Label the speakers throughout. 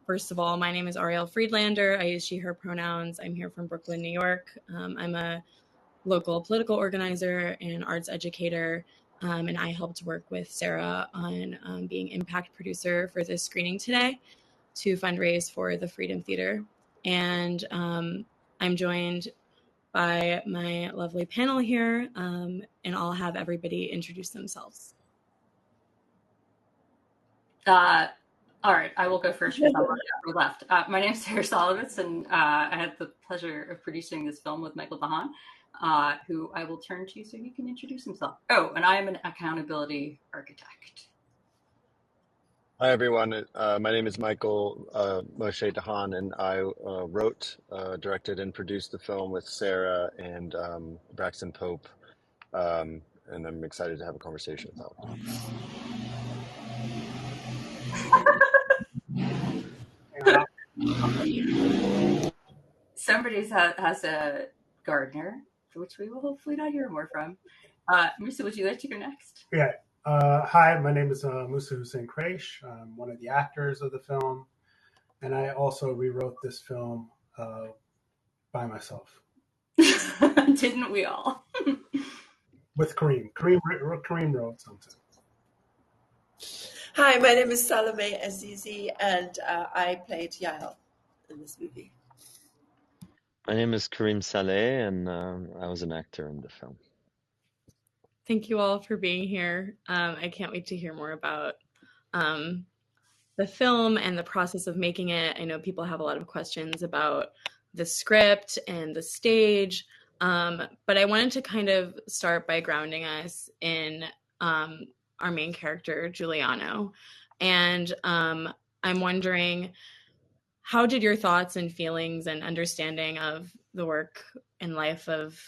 Speaker 1: First of all, my name is Ariel Friedlander. I use she, her pronouns. I'm here from Brooklyn, New York. I'm a local political organizer and arts educator, and I helped work with Sarah on being impact producer for this screening today to fundraise for the Freedom Theater. And I'm joined by my lovely panel here, and I'll have everybody introduce themselves.
Speaker 2: All right, I will go first because I'm already left. My name is Szalavitz, and I had the pleasure of producing this film with Micheal Dahan, who I will turn to so he can introduce himself. Oh, and I am an accountability architect.
Speaker 3: Hi, everyone. My name is Micheal Moshe Dahan, and I wrote, directed, and produced the film with Sarah and Braxton Pope, and I'm excited to have a conversation about
Speaker 2: it. Somebody has a gardener, which we will hopefully not hear more from. Mousa, would you like to go next?
Speaker 4: Yeah. Hi, my name is Mousa Hussein Kraish. I'm one of the actors of the film, and I also rewrote this film by myself.
Speaker 2: Didn't we all?
Speaker 4: With Karim. Karim wrote something.
Speaker 5: Hi, my name is Salome Azizi, and I played Yael in this movie.
Speaker 6: My name is Karim Saleh, and I was an actor in the film.
Speaker 1: Thank you all for being here. I can't wait to hear more about the film and the process of making it. I know people have a lot of questions about the script and the stage, but I wanted to kind of start by grounding us in our main character, Giuliano. And I'm wondering, how did your thoughts and feelings and understanding of the work and life of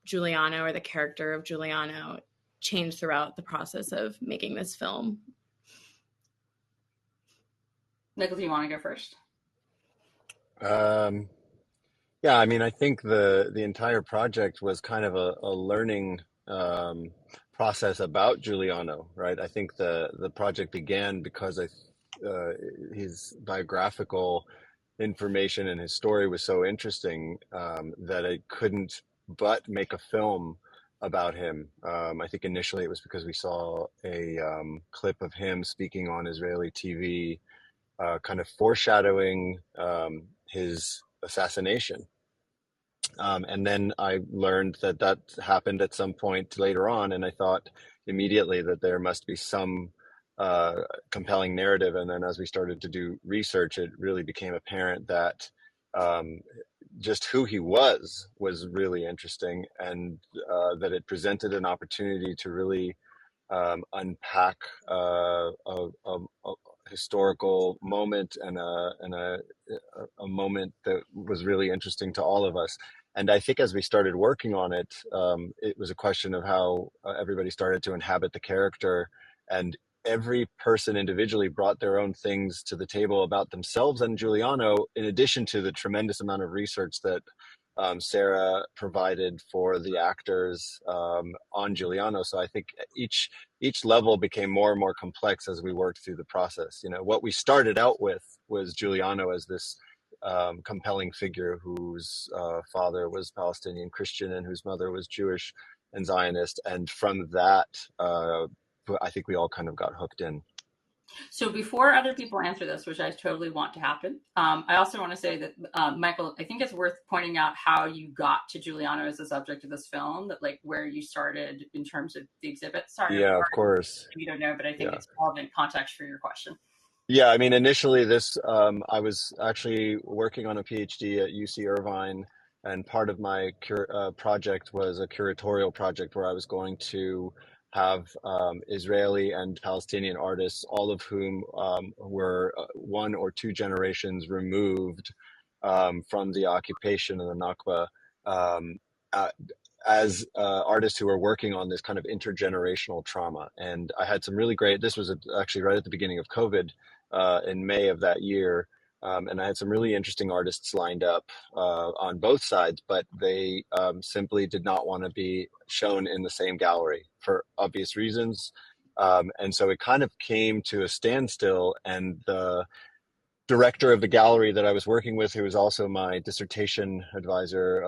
Speaker 1: Giuliano, or the character of Giuliano, change throughout the process of making this film?
Speaker 2: Micheal, do you want to go first?
Speaker 3: Yeah, I mean, I think the entire project was kind of a learning process about Giuliano, right? I think the project began because his biographical information and his story was so interesting that I couldn't but make a film about him. I think initially it was because we saw a clip of him speaking on Israeli TV, kind of foreshadowing his assassination. And then I learned that happened at some point later on, and I thought immediately that there must be some compelling narrative. And then as we started to do research, it really became apparent that just who he was really interesting, and that it presented an opportunity to really unpack a historical moment and a moment that was really interesting to all of us. And I think as we started working on it, it was a question of how everybody started to inhabit the character, and every person individually brought their own things to the table about themselves and Giuliano, in addition to the tremendous amount of research that Sarah provided for the actors on Giuliano. So I think each level became more and more complex as we worked through the process. You know, what we started out with was Giuliano as this compelling figure whose father was Palestinian Christian and whose mother was Jewish and Zionist. And from that, I think we all kind of got hooked in.
Speaker 2: So before other people answer this, which I totally want to happen, I also want to say that, Micheal, I think it's worth pointing out how you got to Giuliano as the subject of this film, that like where you started in terms of the exhibit. Sorry.
Speaker 3: Yeah, of course.
Speaker 2: You don't know, but I think it's relevant context for your question.
Speaker 3: Yeah, I mean, initially I was actually working on a PhD at UC Irvine, and part of my project was a curatorial project where I was going to have Israeli and Palestinian artists, all of whom were one or two generations removed from the occupation and the Nakba, as artists who were working on this kind of intergenerational trauma. And I had some really great, this was actually right at the beginning of COVID in May of that year. And I had some really interesting artists lined up on both sides, but they simply did not want to be shown in the same gallery for obvious reasons. And so it kind of came to a standstill, and director of the gallery that I was working with, who was also my dissertation advisor,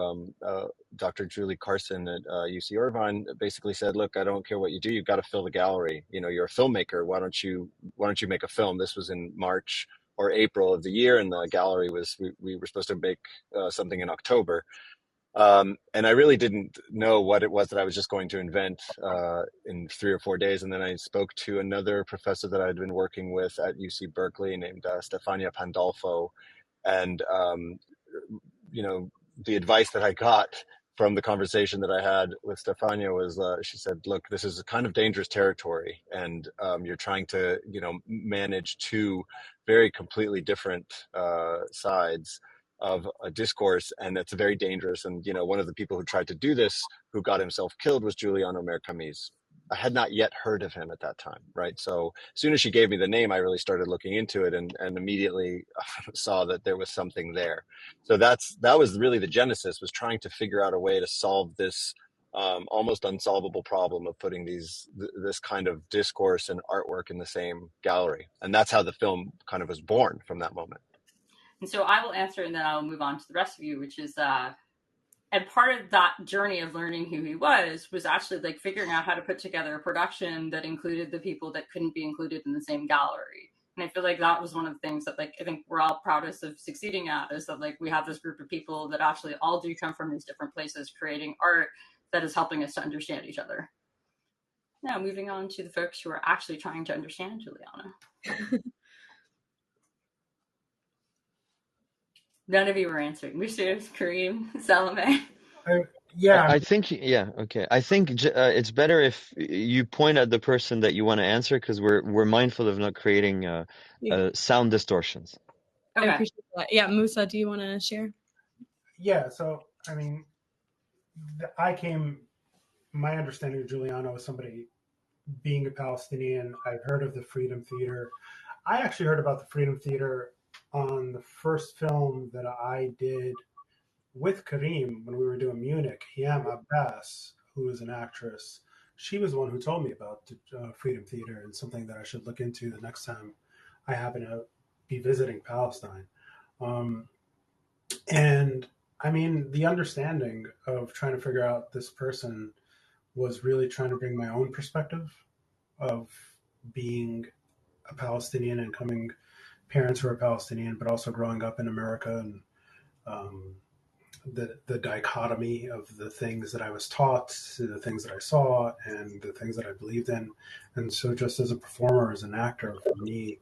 Speaker 3: Dr. Julie Carson at UC Irvine, basically said, "Look, I don't care what you do, you've got to fill the gallery. You know, you're a filmmaker. Why don't you make a film?" This was in March or April of the year, and the gallery was we were supposed to make something in October. And I really didn't know what it was that I was just going to invent in 3 or 4 days. And then I spoke to another professor that I'd been working with at UC Berkeley named Stefania Pandolfo. And, you know, the advice that I got from the conversation that I had with Stefania was, she said, "Look, this is a kind of dangerous territory. And you're trying to, you know, manage two very completely different sides of a discourse, and it's very dangerous." And you know, one of the people who tried to do this, who got himself killed, was Giuliano Mercamis. I had not yet heard of him at that time, right? So as soon as she gave me the name, I really started looking into it, and immediately saw that there was something there. So that was really the genesis, was trying to figure out a way to solve this almost unsolvable problem of putting this kind of discourse and artwork in the same gallery. And that's how the film kind of was born from that moment.
Speaker 2: And so I will answer, and then I'll move on to the rest of you, which is, and part of that journey of learning who he was actually like figuring out how to put together a production that included the people that couldn't be included in the same gallery. And I feel like that was one of the things that, like, I think we're all proudest of succeeding at, is that like we have this group of people that actually all do come from these different places creating art that is helping us to understand each other. Now moving on to the folks who are actually trying to understand Giuliano. None of you were answering. Mousa, Karim, Salome.
Speaker 4: Yeah.
Speaker 6: I think, yeah, okay. I think it's better if you point at the person that you want to answer, because we're mindful of not creating sound distortions.
Speaker 2: Okay.
Speaker 1: I appreciate that. Yeah, Mousa, do you want to share?
Speaker 4: Yeah. So, I mean, my understanding of Giuliano is somebody being a Palestinian. I've heard of the Freedom Theater. I actually heard about the Freedom Theater on the first film that I did with Karim when we were doing Munich. Hiam Abbas, who is an actress, she was the one who told me about the Freedom Theater, and something that I should look into the next time I happen to be visiting Palestine. And I mean, the understanding of trying to figure out this person was really trying to bring my own perspective of being a Palestinian and parents who are Palestinian, but also growing up in America, and the dichotomy of the things that I was taught, the things that I saw, and the things that I believed in. And so just as a performer, as an actor, for me,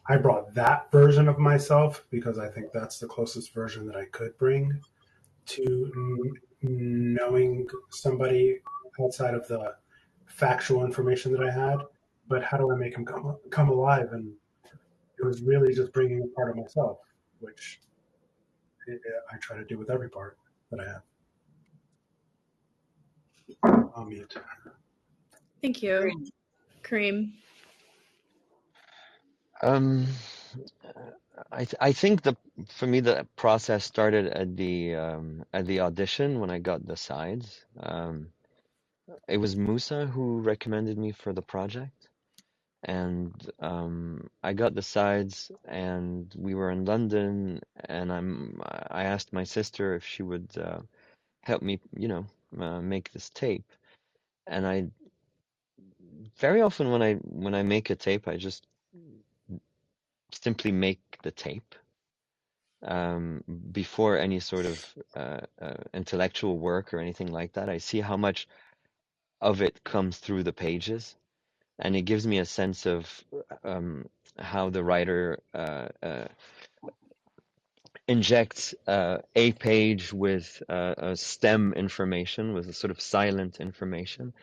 Speaker 4: I brought that version of myself because I think that's the closest version that I could bring to knowing somebody outside of the factual information that I had. But how do I make him come alive? And it was really just bringing a part of myself, which I try to do with every part that I have. I'll mute.
Speaker 1: Thank you. Karim.
Speaker 6: I think for me the process started at the audition when I got the sides. It was Mousa who recommended me for the project, and I got the sides, and we were in London, and I asked my sister if she would help me, make this tape. And I very often when I make a tape, I just simply make the tape before any sort of intellectual work or anything like that. I see how much of it comes through the pages, and it gives me a sense of how the writer injects a page with a stem information, with a sort of silent information.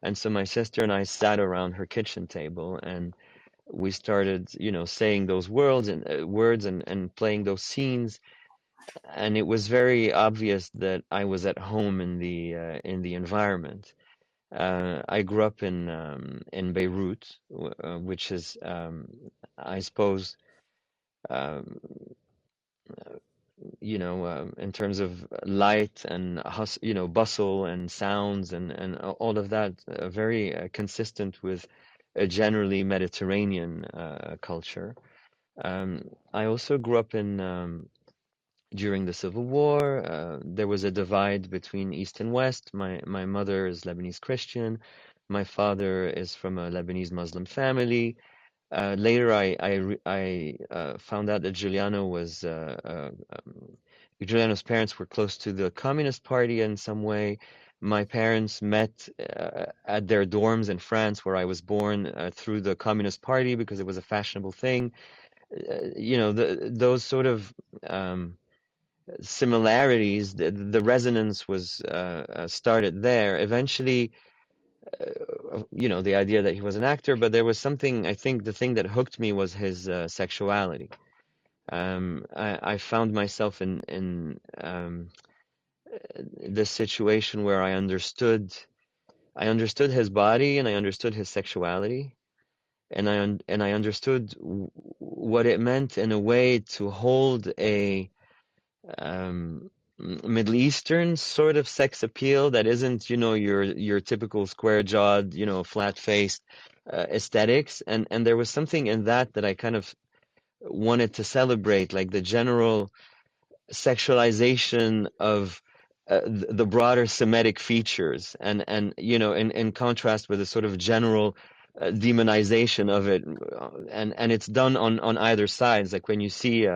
Speaker 6: And so my sister and I sat around her kitchen table, and we started, saying those words and playing those scenes. And it was very obvious that I was at home in the environment. I grew up in Beirut, which is, I suppose, in terms of light and bustle and sounds and all of that, very consistent with a generally Mediterranean culture. I also grew up in during the Civil War. There was a divide between East and West. My mother is Lebanese Christian. My father is from a Lebanese Muslim family. Later, I found out that Giuliano's parents were close to the Communist Party in some way. My parents met at their dorms in France, where I was born, through the Communist Party because it was a fashionable thing. Those sort of similarities, the resonance was started there. Eventually, the idea that he was an actor, but there was something, I think the thing that hooked me was his sexuality. I found myself in this situation where I understood his body and I understood his sexuality, and I understood what it meant in a way to hold a Middle Eastern sort of sex appeal that isn't, your typical square-jawed, flat-faced aesthetics, and there was something in that I kind of wanted to celebrate, like the general sexualization of the broader Semitic features, and in contrast with a sort of general demonization of it, and it's done on either sides. Like when you see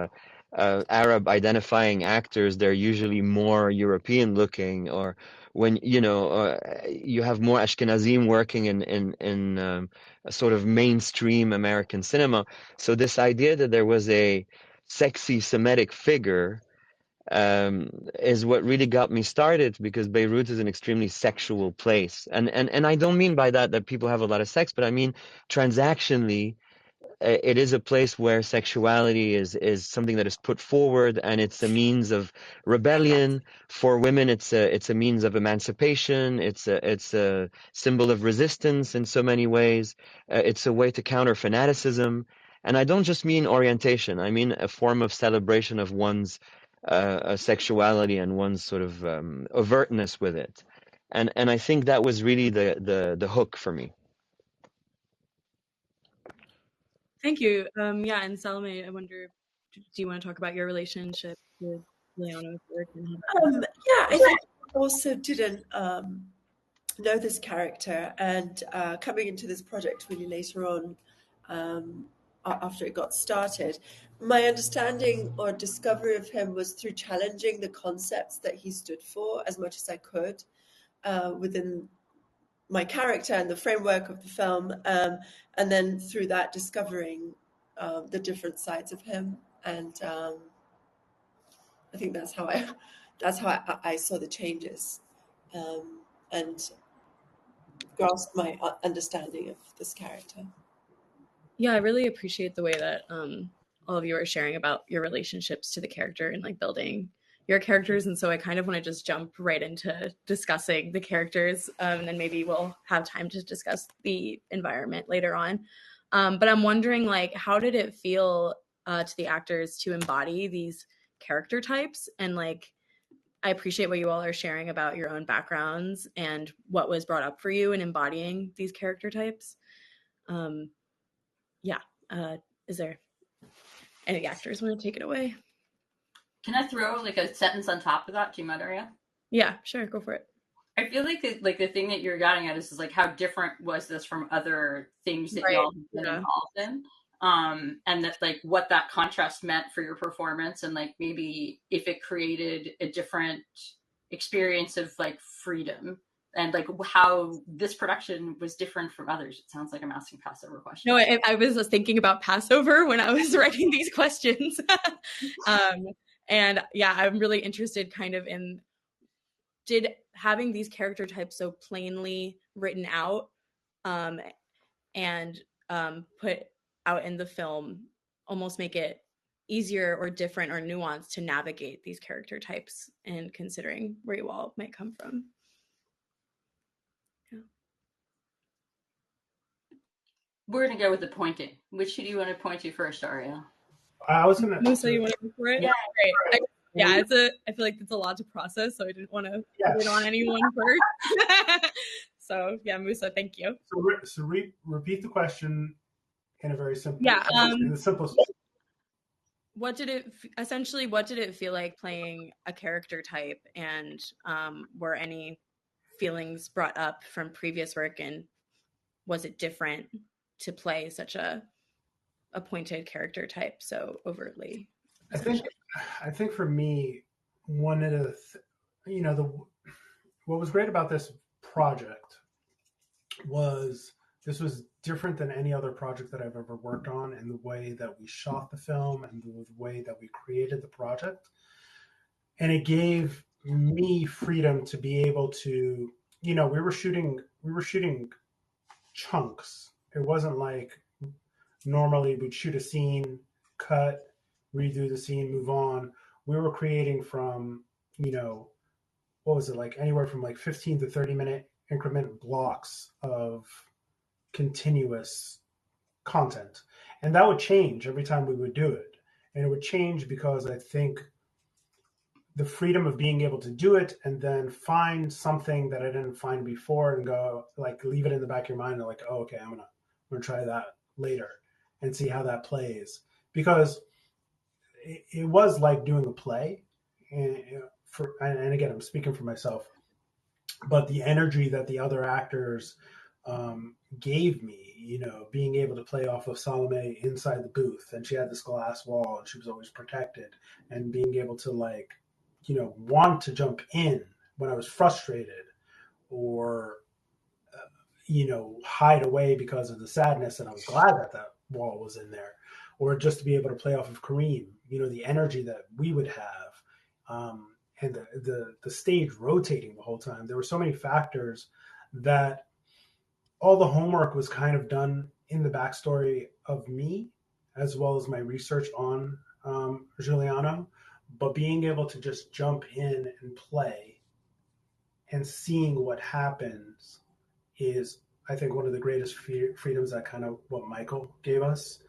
Speaker 6: Arab identifying actors, they're usually more European looking, or when you have more Ashkenazim working in a sort of mainstream American cinema. So this idea that there was a sexy Semitic figure is what really got me started, because Beirut is an extremely sexual place, and I don't mean by that people have a lot of sex, but I mean transactionally it is a place where sexuality is something that is put forward, and it's a means of rebellion for women. It's a means of emancipation. It's a symbol of resistance in so many ways. It's a way to counter fanaticism, and I don't just mean orientation. I mean a form of celebration of one's sexuality and one's sort of overtness with it, and I think that was really the hook for me.
Speaker 1: Thank you. Yeah, and Salome, I wonder, do you want to talk about your relationship with Leona's work?
Speaker 5: Yeah, I think I also didn't know this character, and coming into this project really later on, after it got started, my understanding or discovery of him was through challenging the concepts that he stood for as much as I could within my character and the framework of the film, and then through that discovering the different sides of him, and I think that's how I saw the changes and grasped my understanding of this character.
Speaker 1: Yeah, I really appreciate the way that all of you are sharing about your relationships to the character and like building your characters. And so I kind of want to just jump right into discussing the characters, and then maybe we'll have time to discuss the environment later on. But I'm wondering, like, how did it feel to the actors to embody these character types? And like, I appreciate what you all are sharing about your own backgrounds and what was brought up for you in embodying these character types. Is there any actors want to take it away?
Speaker 2: Can I throw like a sentence on top of that? Do you mind, Ariel?
Speaker 1: Yeah, sure, go for it.
Speaker 2: I feel like the thing that you're getting at is like how different was this from other things that y'all have been involved in, and that like what that contrast meant for your performance, and like maybe if it created a different experience of like freedom, and like how this production was different from others. It sounds like I'm asking Passover questions.
Speaker 1: No, I was just thinking about Passover when I was writing these questions. And yeah, I'm really interested kind of in, did having these character types so plainly written out and put out in the film almost make it easier or different or nuanced to navigate these character types, and considering where you all might come from? Yeah.
Speaker 2: We're gonna go with the pointing. Which do you want to point to first, Ariel?
Speaker 4: I was gonna.
Speaker 1: Mousa, you want to go for it?
Speaker 2: Yeah,
Speaker 1: great. I feel like it's a lot to process, so I didn't want to put it on anyone first. So yeah, Mousa, thank you.
Speaker 4: So repeat the question in a very simple.
Speaker 1: Yeah.
Speaker 4: In the simplest way.
Speaker 1: what did it feel like playing a character type, and were any feelings brought up from previous work, and was it different to play such a pointed character type so overtly?
Speaker 4: I think for me, one of the what was great about this project was this was different than any other project that I've ever worked on, in the way that we shot the film and the way that we created the project. And it gave me freedom to be able to, we were shooting chunks. It wasn't like normally we'd shoot a scene, cut, redo the scene, move on. We were creating from, what was it, like anywhere from like 15 to 30-minute increment blocks of continuous content. And that would change every time we would do it. And it would change because I think the freedom of being able to do it and then find something that I didn't find before and go, like, leave it in the back of your mind and like, oh, okay, I'm gonna try that later and see how that plays. Because it was like doing a play. And again, I'm speaking for myself, but the energy that the other actors gave me, being able to play off of Salome inside the booth, and she had this glass wall and she was always protected, and being able to want to jump in when I was frustrated, or hide away because of the sadness, and I was glad that wall was in there, or just to be able to play off of Karim, the energy that we would have, and the stage rotating the whole time. There were so many factors that all the homework was kind of done in the backstory of me, as well as my research on Giuliano. But being able to just jump in and play and seeing what happens is, I think, one of the greatest freedoms that kind of what Micheal gave us.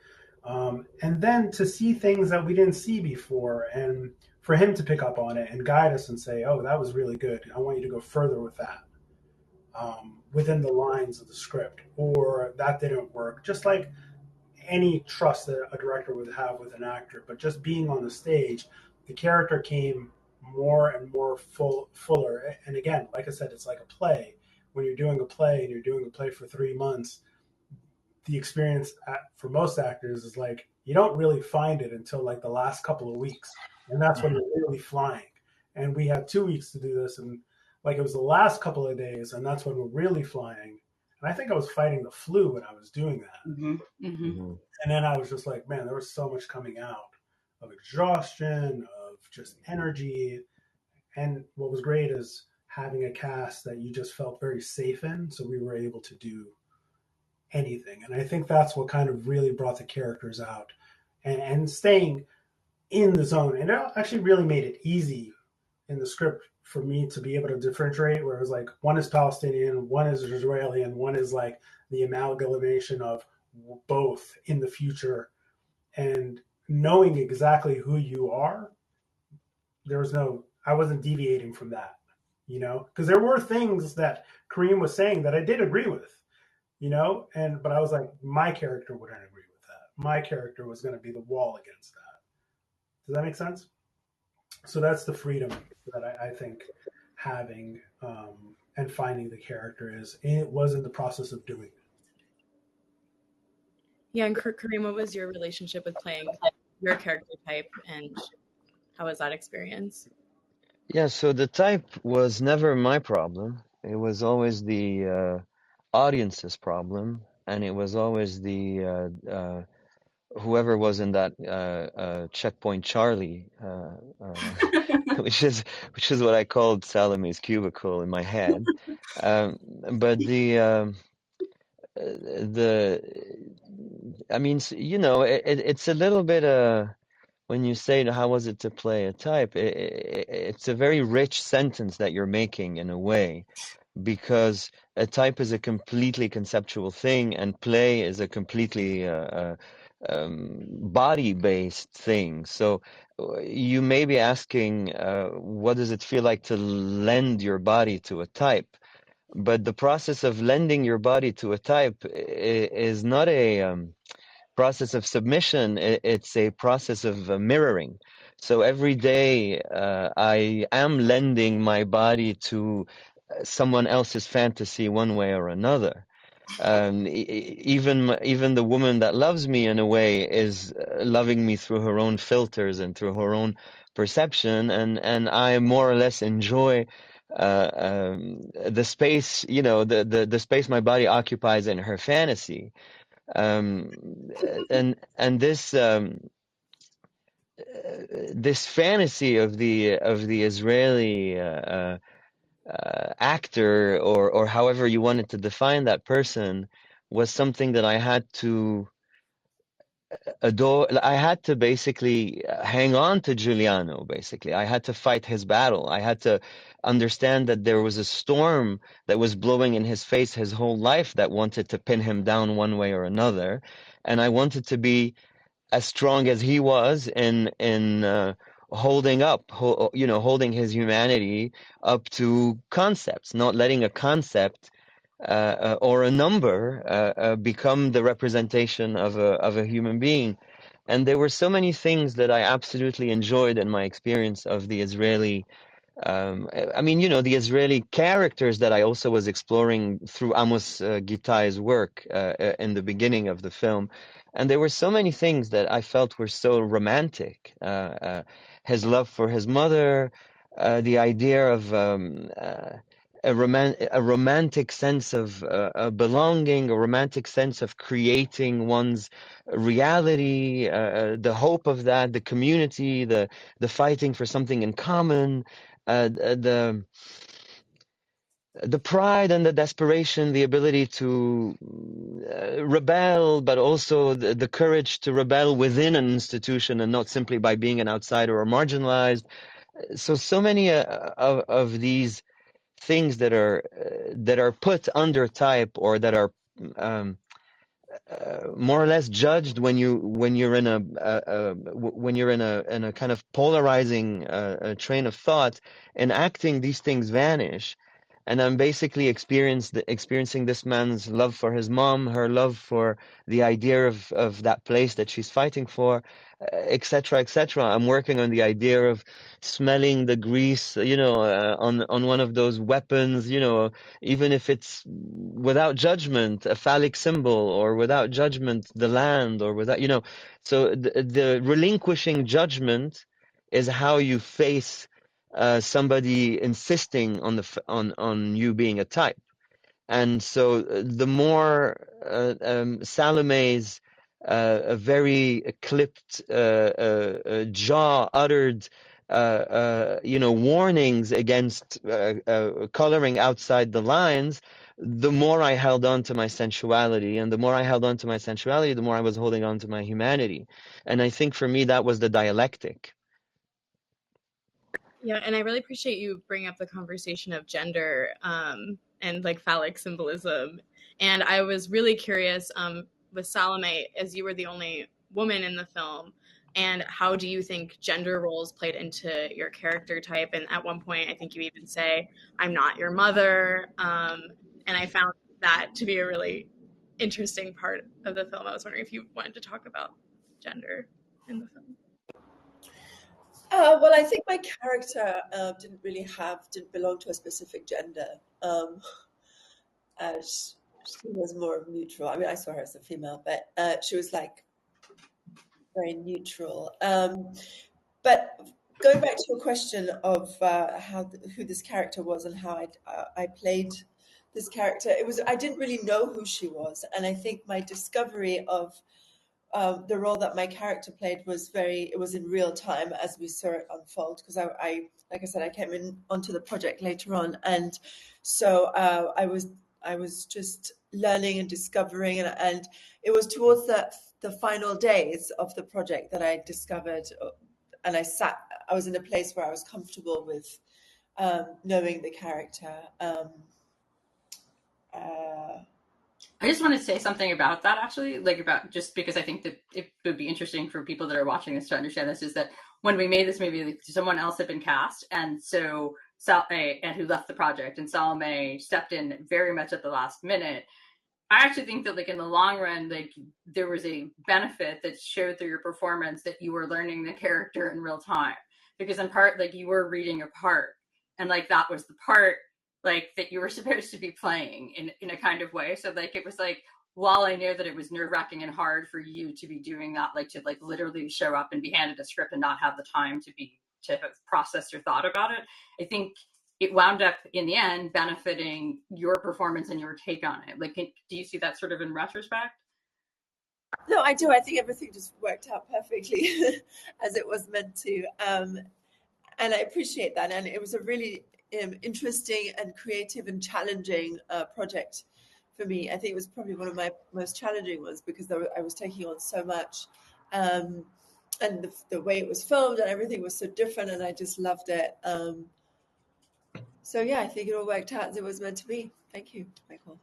Speaker 4: And then to see things that we didn't see before, and for him to pick up on it and guide us and say, oh, that was really good. I want you to go further with that, within the lines of the script, or that didn't work. Just like any trust that a director would have with an actor, but just being on the stage, the character came more and more fuller. And again, like I said, it's like a play. When you're doing a play and you're doing a play for 3 months, the experience for most actors is like, you don't really find it until like the last couple of weeks. And that's when you're really flying. And we had 2 weeks to do this. And like, it was the last couple of days, and that's when we're really flying. And I think I was fighting the flu when I was doing that.
Speaker 2: Mm-hmm. Mm-hmm.
Speaker 4: And then I was just like, man, there was so much coming out of exhaustion, of just energy. And what was great is having a cast that you just felt very safe in. So we were able to do anything. And I think that's what kind of really brought the characters out, and staying in the zone. And it actually really made it easy in the script for me to be able to differentiate, where it was like, one is Palestinian, one is Israeli, and one is like the amalgamation of both in the future. And knowing exactly who you are, I wasn't deviating from that, because there were things that Karim was saying that I did agree with, but I was like, my character wouldn't agree with that. My character was going to be the wall against that. Does that make sense? So that's the freedom that I think having and finding the character is. It was in the process of doing it.
Speaker 1: Yeah, and Karim, what was your relationship with playing your character type, and how was that experience?
Speaker 6: Yeah, so the type was never my problem. It was always the audience's problem, and it was always the whoever was in that Checkpoint Charlie, which is what I called Salome's cubicle in my head. But I mean, it's a little bit when you say how was it to play a type, it's a very rich sentence that you're making in a way, because a type is a completely conceptual thing and play is a completely body-based thing. So you may be asking, what does it feel like to lend your body to a type? But the process of lending your body to a type is not process of submission, it's a process of mirroring. So every day I am lending my body to someone else's fantasy one way or another. Even the woman that loves me in a way is loving me through her own filters and through her own perception, and I more or less enjoy the space, the space my body occupies in her fantasy. And this fantasy of the Israeli actor, or however you wanted to define that person, was something that I had to adore. I had to basically hang on to Giuliano. Basically, I had to fight his battle. I had to understand that there was a storm that was blowing in his face his whole life that wanted to pin him down one way or another, and I wanted to be as strong as he was in holding his humanity up to concepts, not letting a concept or a number become the representation of a human being. And there were so many things that I absolutely enjoyed in my experience of the Israeli. I mean, the Israeli characters that I also was exploring through Amos Gitai's work in the beginning of the film. And there were so many things that I felt were so romantic. His love for his mother, the idea of a romantic sense of belonging, a romantic sense of creating one's reality, the hope of that, the community, the fighting for something in common, the pride and the desperation, the ability to rebel, but also the courage to rebel within an institution and not simply by being an outsider or marginalized. So many of these things that are put under type, or that are more or less judged when you're in a kind of polarizing train of thought. And acting, these things vanish, and I'm basically experiencing this man's love for his mom, her love for the idea of that place that she's fighting for, etc., etc. I'm working on the idea of smelling the grease, on one of those weapons, even if it's without judgment, a phallic symbol, or without judgment, the land, or without, so the relinquishing judgment is how you face somebody insisting on you being a type. And so the more Salome's very clipped jaw uttered warnings against coloring outside the lines, the more I held on to my sensuality, and the more I held on to my sensuality, the more I was holding on to my humanity. And I think for me that was the dialectic.
Speaker 1: Yeah, and I really appreciate you bringing up the conversation of gender and like phallic symbolism. And I was really curious with Salome, as you were the only woman in the film, and how do you think gender roles played into your character type? And at one point, I think you even say, "I'm not your mother," and I found that to be a really interesting part of the film. I was wondering if you wanted to talk about gender in the film.
Speaker 5: Well, I think my character didn't belong to a specific gender. She was more neutral. I mean, I saw her as a female, but she was like very neutral. But going back to your question of who this character was and how I played this character, I didn't really know who she was, and I think my discovery of the role that my character played it was in real time as we saw it unfold, because I like I said, I came in onto the project later on, and so I was just learning and discovering, and it was towards the final days of the project that I discovered, and I was in a place where I was comfortable with knowing the character.
Speaker 2: I just want to say something about that, actually, just because I think that it would be interesting for people that are watching this to understand this, is that when we made this movie, someone else had been cast, and so and who left the project, and Salome stepped in very much at the last minute. I actually think that like in the long run, like there was a benefit that showed through your performance that you were learning the character in real time, because in part like you were reading a part, and like that was the part like that you were supposed to be playing in a kind of way. So like it was like, while I know that it was nerve-wracking and hard for you to be doing that, like to like literally show up and be handed a script and not have the time to have processed or thought about it, I think it wound up in the end benefiting your performance and your take on it. Like, do you see that sort of in retrospect?
Speaker 5: No, I do. I think everything just worked out perfectly as it was meant to. And I appreciate that. And it was a really interesting and creative and challenging project for me. I think it was probably one of my most challenging ones, because I was taking on so much. And the way it was filmed and everything was so different, and I just loved it. So yeah, I think it all worked out as it was meant to be. Thank you, Micheal.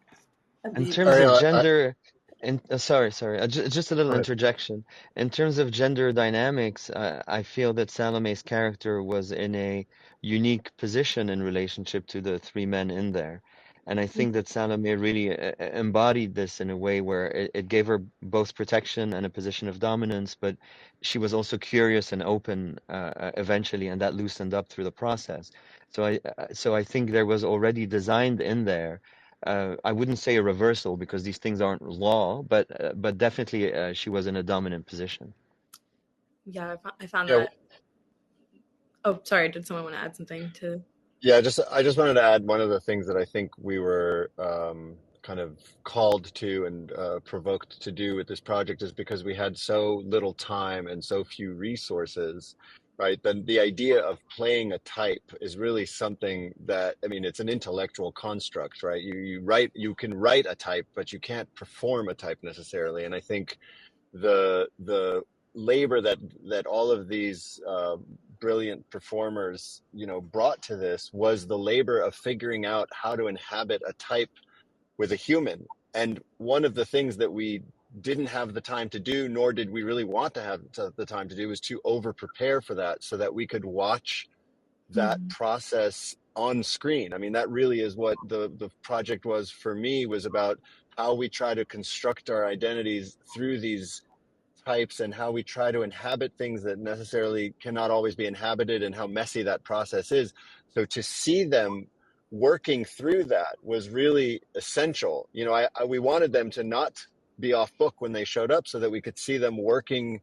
Speaker 6: In terms of
Speaker 3: Ariel,
Speaker 6: gender, and sorry, just a little
Speaker 3: I,
Speaker 6: interjection. In terms of gender dynamics, I feel that Salome's character was in a unique position in relationship to the three men in there. And I think that Salome really embodied this in a way where it gave her both protection and a position of dominance, but she was also curious and open eventually, and that loosened up through the process. So I think there was already designed in there, I wouldn't say a reversal because these things aren't law, but definitely she was in a dominant position.
Speaker 1: Yeah, I found
Speaker 3: yeah,
Speaker 1: that. Oh, sorry. Did someone want to add something to?
Speaker 3: yeah. I just wanted to add one of the things that I think we were kind of called to and provoked to do with this project is because we had so little time and so few resources, right? Then the idea of playing a type is really something that, I mean, it's an intellectual construct, right? You can write a type, but you can't perform a type necessarily. And I think the labor that all of these brilliant performers, you know, brought to this was the labor of figuring out how to inhabit a type with a human. And one of the things that we didn't have the time to do, nor did we really want to have the time to do, was to over prepare for that so that we could watch that process on screen. I mean, that really is what the project was for me, was about how we try to construct our identities through these types and how we try to inhabit things that necessarily cannot always be inhabited, and how messy that process is. So to see them working through that was really essential. You know, we wanted them to not be off book when they showed up so that we could see them working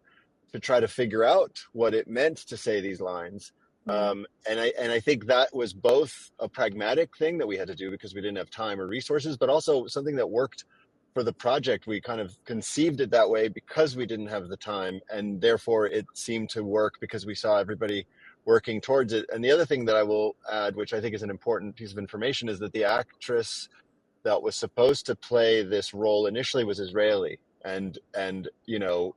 Speaker 3: to try to figure out what it meant to say these lines. And I think that was both a pragmatic thing that we had to do because we didn't have time or resources, but also something that worked for the project. We kind of conceived it that way because we didn't have the time, and therefore it seemed to work because we saw everybody working towards it. And the other thing that I will add, which I think is an important piece of information, is that the actress that was supposed to play this role initially was Israeli, and you know,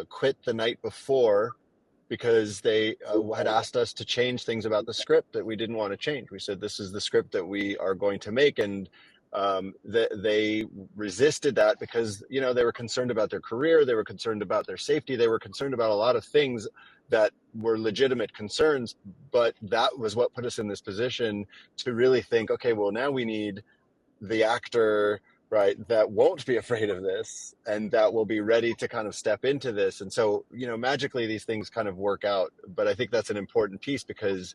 Speaker 3: quit the night before because they had asked us to change things about the script that we didn't want to change. We said, this is the script that we are going to make. And they resisted that because, you know, they were concerned about their career. They were concerned about their safety. They were concerned about a lot of things that were legitimate concerns. But that was what put us in this position to really think, okay, well, now we need the actor, right, that won't be afraid of this and that will be ready to kind of step into this. And so, you know, magically these things kind of work out. But I think that's an important piece because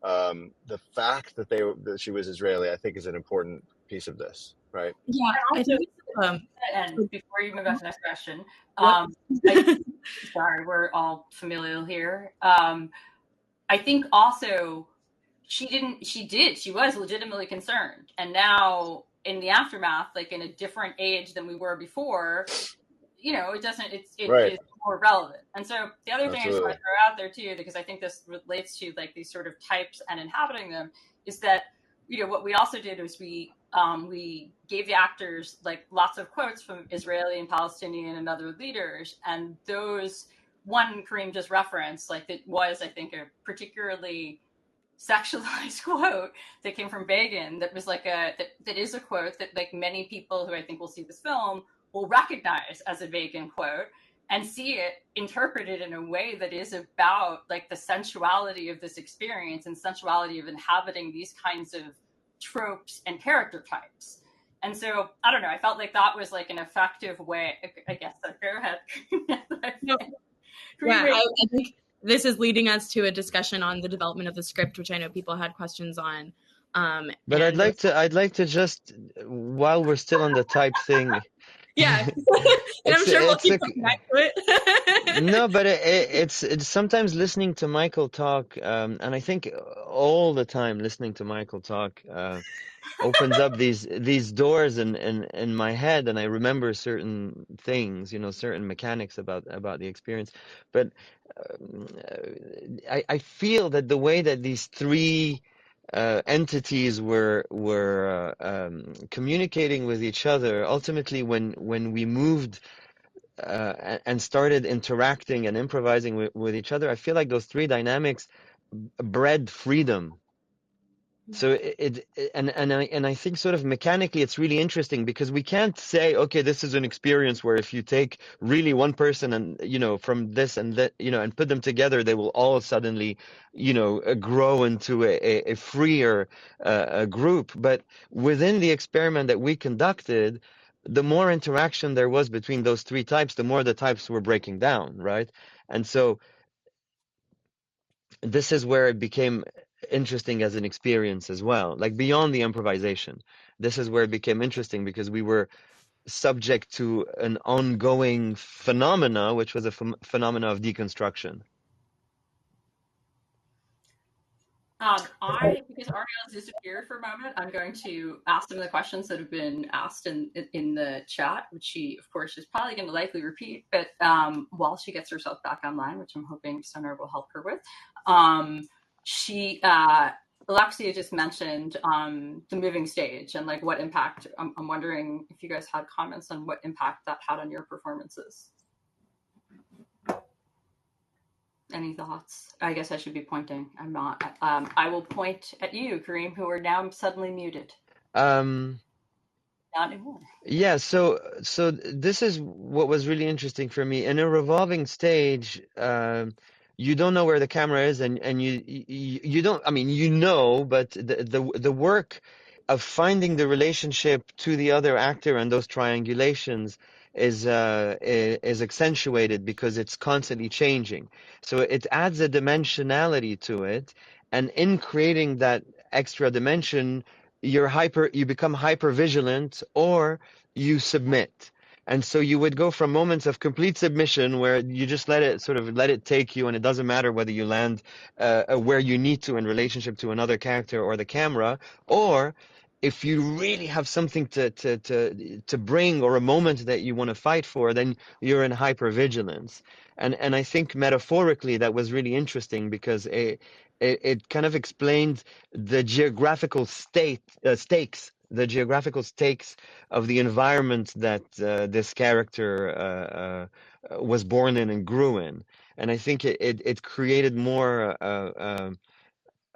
Speaker 3: the fact that she was Israeli, I think, is an important piece of this, right?
Speaker 1: Yeah, I think.
Speaker 2: And before you move on to the next question, sorry, we're all familial here. I think also she was legitimately concerned, and now in the aftermath, like in a different age than we were before, you know, it
Speaker 3: Right.
Speaker 2: is more relevant. And so the other thing I just want
Speaker 3: Absolutely.
Speaker 2: to throw out there too, because I think this relates to like these sort of types and inhabiting them, is that, you know, what we also did was we gave the actors like lots of quotes from Israeli and Palestinian and other leaders, and those, one Karim just referenced, like that was, I think, a particularly sexualized quote that came from Begin that was like that is a quote that like many people who I think will see this film will recognize as a Begin quote and see it interpreted in a way that is about like the sensuality of this experience and sensuality of inhabiting these kinds of tropes and character types. And so I don't know. I felt like that was like an effective way. I guess. So go ahead.
Speaker 1: No, yeah, I think this is leading us to a discussion on the development of the script, which I know people had questions on.
Speaker 6: But I'd like to just, while we're still on the type thing,
Speaker 1: yeah, and I'm sure we'll keep coming back to it.
Speaker 6: No, but it's sometimes listening to Micheal talk, and I think all the time listening to Micheal talk opens up these doors in my head, and I remember certain things, certain mechanics about the experience. But I feel that the way that these three entities were communicating with each other, ultimately when we moved and started interacting and improvising with each other, I feel like those three dynamics bred freedom. So I think sort of mechanically it's really interesting, because we can't say, okay, this is an experience where if you take really one person and from this and that and put them together, they will all suddenly grow into a freer group. But within the experiment that we conducted, the more interaction there was between those three types, the more the types were breaking down, right? And so this is where it became interesting as an experience as well, like beyond the improvisation. This is where it became interesting, because we were subject to an ongoing phenomena, which was a phenomena of deconstruction.
Speaker 2: Because Ariel has disappeared for a moment, I'm going to ask some of the questions that have been asked in the chat, which she, of course, is probably going to likely repeat. But while she gets herself back online, which I'm hoping Sonar will help her with, Alexia just mentioned the moving stage and like what impact. I'm wondering if you guys had comments on what impact that had on your performances. Any thoughts? I guess I should be pointing. I'm not. I will point at you, Karim, who are now suddenly muted. Not anymore.
Speaker 6: Yeah, so this is what was really interesting for me. In a revolving stage, you don't know where the camera is, and you don't. I mean, but the work of finding the relationship to the other actor and those triangulations is accentuated because it's constantly changing. So it adds a dimensionality to it, and in creating that extra dimension, you become hyper vigilant, or you submit. And so you would go from moments of complete submission where you just let it take you, and it doesn't matter whether you land where you need to in relationship to another character or the camera, or if you really have something to bring, or a moment that you want to fight for, then you're in hypervigilance. And I think metaphorically that was really interesting, because it kind of explained the geographical stakes, the geographical stakes of the environment that this character was born in and grew in. And I think it created more of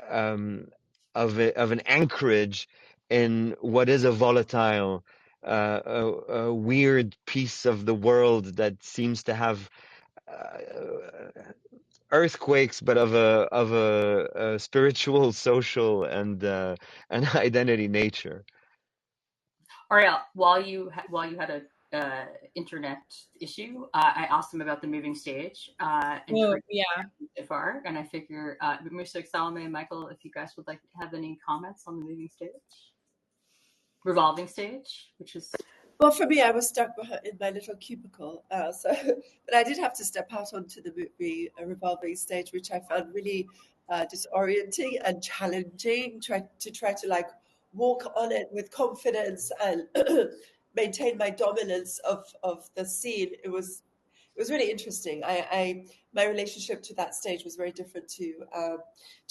Speaker 6: an anchorage in what is a volatile, a weird piece of the world that seems to have earthquakes, but of a spiritual, social, and identity nature.
Speaker 2: Ariel, while you had a internet issue, I asked him about the moving stage.
Speaker 1: Yeah.
Speaker 2: So far, and I figure Mousa, Salome, and Micheal, if you guys would like to have any comments on the moving stage, revolving stage, which is.
Speaker 5: Well, for me, I was stuck in my little cubicle, but I did have to step out onto the movie revolving stage, which I found really disorienting and challenging. Try to like walk on it with confidence and maintain my dominance of the scene. It was really interesting. My relationship to that stage was very different to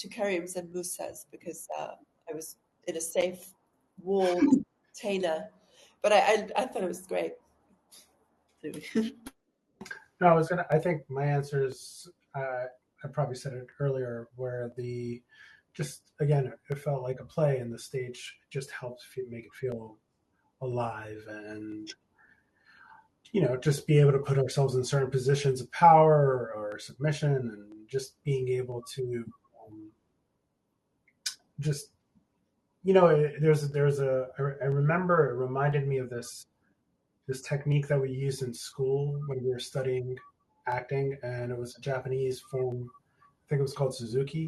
Speaker 5: Karim's and Mousa's, because I was in a safe walled container. But I thought it was great.
Speaker 4: No, I think my answer is, I probably said it earlier, where again, it felt like a play, and the stage just helped make it feel alive, and just be able to put ourselves in certain positions of power or submission, and just being able to just you know, I remember it reminded me of this technique that we used in school when we were studying acting, and it was a Japanese form. I think it was called Suzuki,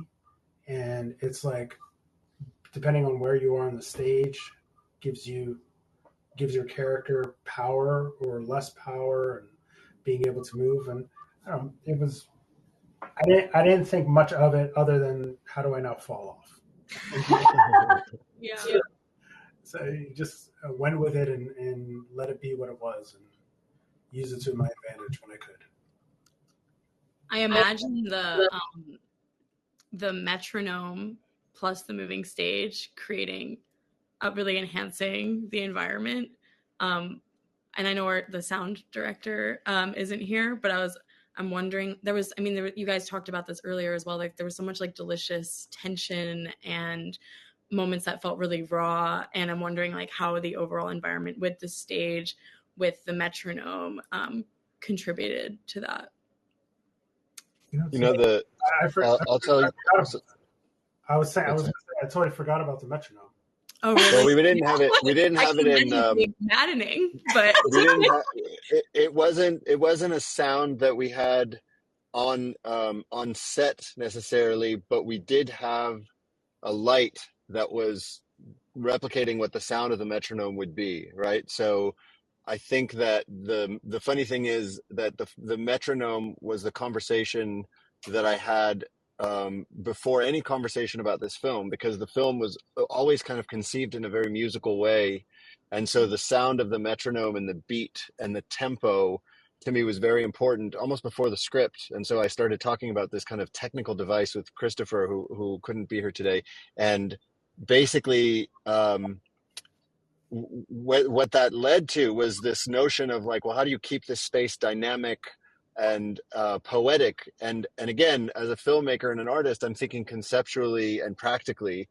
Speaker 4: and it's like depending on where you are on the stage, gives your character power or less power, and being able to move. And I don't know, it was I didn't think much of it other than how do I not fall off.
Speaker 1: Yeah.
Speaker 4: So you just went with it and let it be what it was and use it to my advantage when I could.
Speaker 1: I imagine the metronome plus the moving stage creating really enhancing the environment. And I know the sound director isn't here, but I'm wondering, you guys talked about this earlier as well. Like there was so much like delicious tension and moments that felt really raw. And I'm wondering like how the overall environment with the stage, with the metronome contributed to that.
Speaker 3: I'll tell you.
Speaker 4: I totally forgot about the metronome.
Speaker 1: Oh, really?
Speaker 3: Well, we didn't have it. We didn't have it in.
Speaker 1: Maddening, but
Speaker 3: we didn't. It wasn't a sound that we had on set necessarily, but we did have a light that was replicating what the sound of the metronome would be, right? So I think that the funny thing is that the metronome was the conversation that I had before any conversation about this film, because the film was always kind of conceived in a very musical way. And so the sound of the metronome and the beat and the tempo to me was very important almost before the script. And so I started talking about this kind of technical device with Christopher, who couldn't be here today. And basically, what that led to was this notion of like, well, how do you keep this space dynamic and poetic? And again, as a filmmaker and an artist, I'm thinking conceptually and practically,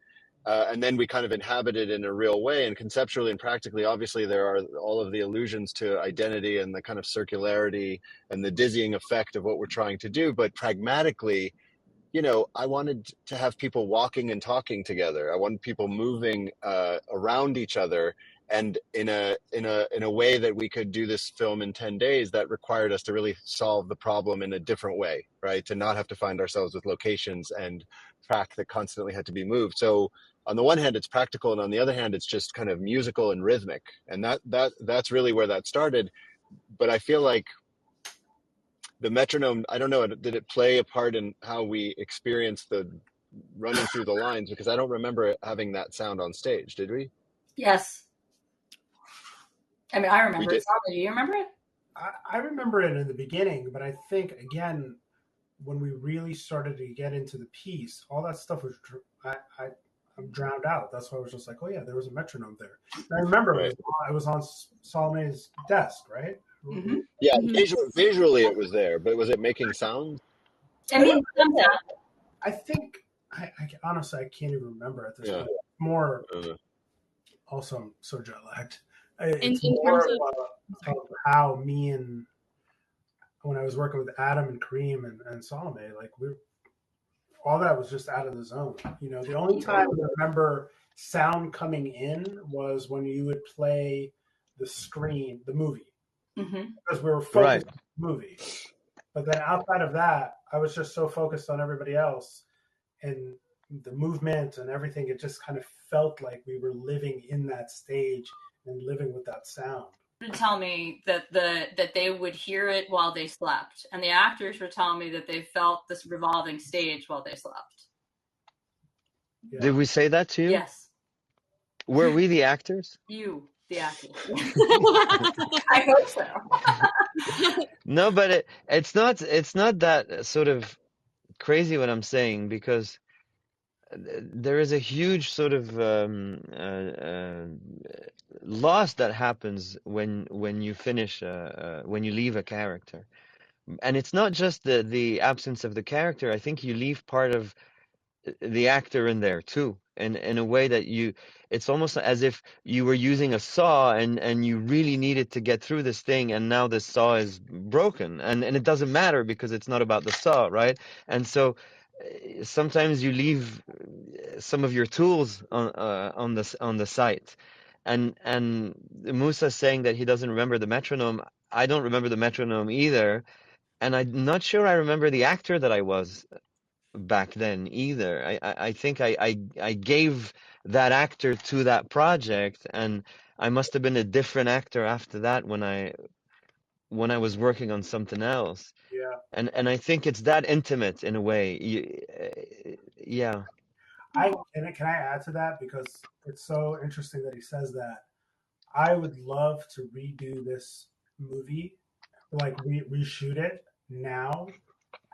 Speaker 3: and then we kind of inhabit it in a real way. And conceptually and practically, obviously, there are all of the allusions to identity and the kind of circularity and the dizzying effect of what we're trying to do. But pragmatically, you know, I wanted to have people walking and talking together. I wanted people moving around each other, and in a way that we could do this film in 10 days. That required us to really solve the problem in a different way, right? To not have to find ourselves with locations and track that constantly had to be moved. So on the one hand, it's practical, and on the other hand, it's just kind of musical and rhythmic, and that's really where that started. But I feel like the metronome, I don't know, did it play a part in how we experienced the running through the lines? Because I don't remember it having that sound on stage. Did we?
Speaker 2: Yes. I mean, I remember it. Do you remember it?
Speaker 4: I remember it in the beginning, but I think, again, when we really started to get into the piece, all that stuff was I'm drowned out. That's why I was just like, oh yeah, there was a metronome there. And I remember
Speaker 3: Right.
Speaker 4: it was on Salome's desk, right?
Speaker 2: Mm-hmm.
Speaker 3: Yeah, visually it was there, but was it making sound?
Speaker 2: I mean,
Speaker 4: I think I honestly I can't even remember at this
Speaker 3: Yeah.
Speaker 4: point. More also I'm so jet lagged.
Speaker 1: in
Speaker 4: It's more
Speaker 1: terms
Speaker 4: of how me and when I was working with Adam and Karim and Salome, like all that was just out of the zone. You know, the only time I remember sound coming in was when you would play the screen, the movie, because we were focused on the movie. But then outside of that, I was just so focused on everybody else and the movement and everything. It just kind of felt like we were living in that stage and living with that sound.
Speaker 2: Tell me that they would hear it while they slept, and the actors were telling me that they felt this revolving stage while they slept.
Speaker 6: Yeah. Did we say that to you?
Speaker 2: Yes.
Speaker 6: Were we the actors?
Speaker 2: You, the actors. I hope so.
Speaker 6: No, but it's not that sort of crazy what I'm saying, because there is a huge sort of loss that happens when you finish when you leave a character, and it's not just the absence of the character. I think you leave part of the actor in there too, in a way that it's almost as if you were using a saw and you really needed to get through this thing, and now this saw is broken, and it doesn't matter because it's not about the saw, right? And so sometimes you leave some of your tools on the site, and Mousa saying that he doesn't remember the metronome. I don't remember the metronome either, and I'm not sure I remember the actor that I was back then either. I think I gave that actor to that project, and I must have been a different actor after that when I was working on something else.
Speaker 4: Yeah.
Speaker 6: And I think it's that intimate in a way. Yeah.
Speaker 4: Can I add to that, because it's so interesting that he says that. I would love to redo this movie, like reshoot it now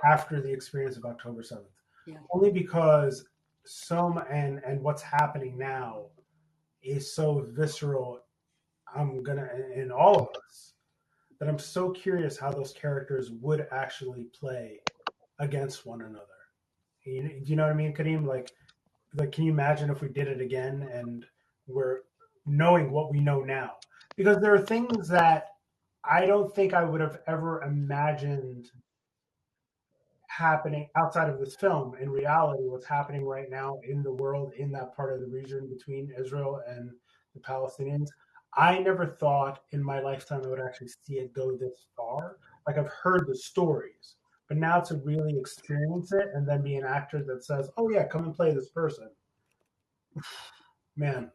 Speaker 4: after the experience of October 7th.
Speaker 2: Yeah.
Speaker 4: Only because and what's happening now is so visceral. I'm gonna in all of us that I'm so curious how those characters would actually play against one another. Do you know what I mean, Karim? Like, can you imagine if we did it again and we're knowing what we know now? Because there are things that I don't think I would have ever imagined happening outside of this film. In reality, what's happening right now in the world, in that part of the region between Israel and the Palestinians, I never thought in my lifetime I would actually see it go this far. Like, I've heard the stories, but now to really experience it and then be an actor that says, "Oh yeah, come and play this person," man.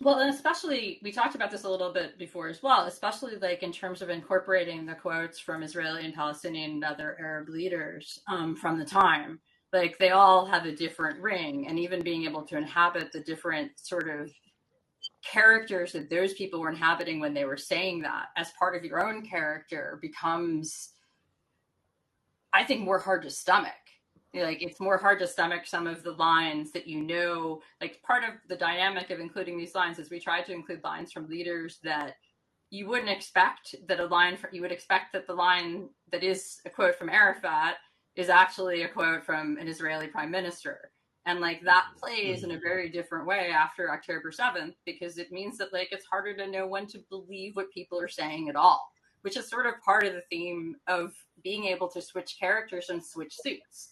Speaker 2: Well, and especially, we talked about this a little bit before as well, especially like in terms of incorporating the quotes from Israeli and Palestinian and other Arab leaders from the time. Like, they all have a different ring, and even being able to inhabit the different sort of characters that those people were inhabiting when they were saying that as part of your own character becomes, I think, more hard to stomach. Like, it's more hard to stomach some of the lines that, like, part of the dynamic of including these lines is we try to include lines from leaders that you wouldn't expect that you would expect that the line that is a quote from Arafat is actually a quote from an Israeli prime minister. And like, that plays in a very different way after October 7th, because it means that, like, it's harder to know when to believe what people are saying at all, which is sort of part of the theme of being able to switch characters and switch suits.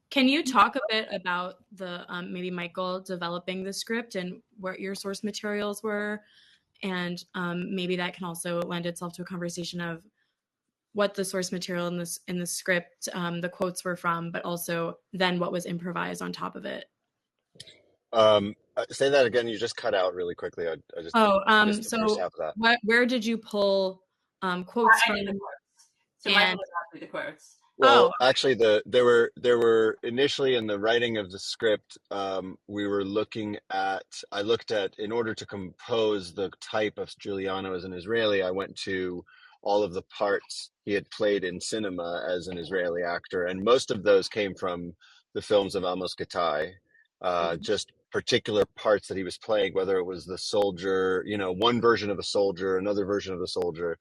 Speaker 1: Can you talk a bit about the maybe Micheal developing the script and what your source materials were, and maybe that can also lend itself to a conversation of what the source material in the script, the quotes were from, but also then what was improvised on top of it.
Speaker 3: Say that again. You just cut out really quickly. I just missed the first half of that.
Speaker 1: Where did you pull quotes from?
Speaker 2: So Micheal was actually the quotes.
Speaker 3: Well, actually, there were initially in the writing of the script, we were looking at. I looked at, in order to compose the type of Giuliano as an Israeli, I went to all of the parts he had played in cinema as an Israeli actor, and most of those came from the films of Amos Gatai. Just particular parts that he was playing, whether it was the soldier, one version of a soldier, another version of the soldier.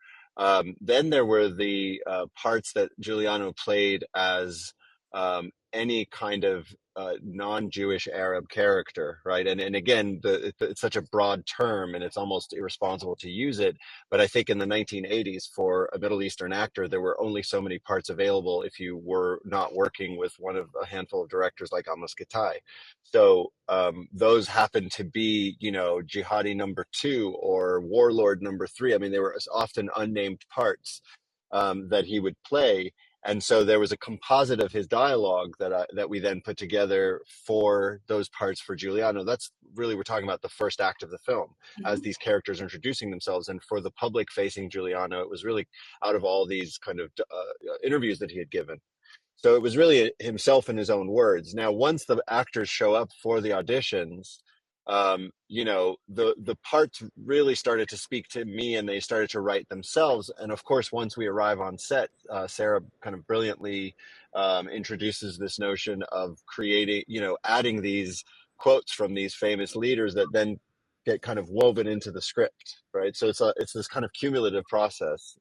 Speaker 3: Then there were the parts that Giuliano played as any kind of non-Jewish Arab character, right? And again, it's such a broad term, and it's almost irresponsible to use it. But I think in the 1980s, for a Middle Eastern actor, there were only so many parts available if you were not working with one of a handful of directors like Amos Gatai. So those happened to be, Jihadi number 2 or Warlord number 3. I mean, they were often unnamed parts that he would play. And so there was a composite of his dialogue that we then put together for those parts for Giuliano. That's really, we're talking about the first act of the film, as these characters are introducing themselves. And for the public facing Giuliano, it was really out of all these kind of interviews that he had given. So it was really himself in his own words. Now, once the actors show up for the auditions, the parts really started to speak to me, and they started to write themselves. And of course, once we arrive on set, Sarah kind of brilliantly introduces this notion of creating, adding these quotes from these famous leaders that then get kind of woven into the script, right? So it's this kind of cumulative process.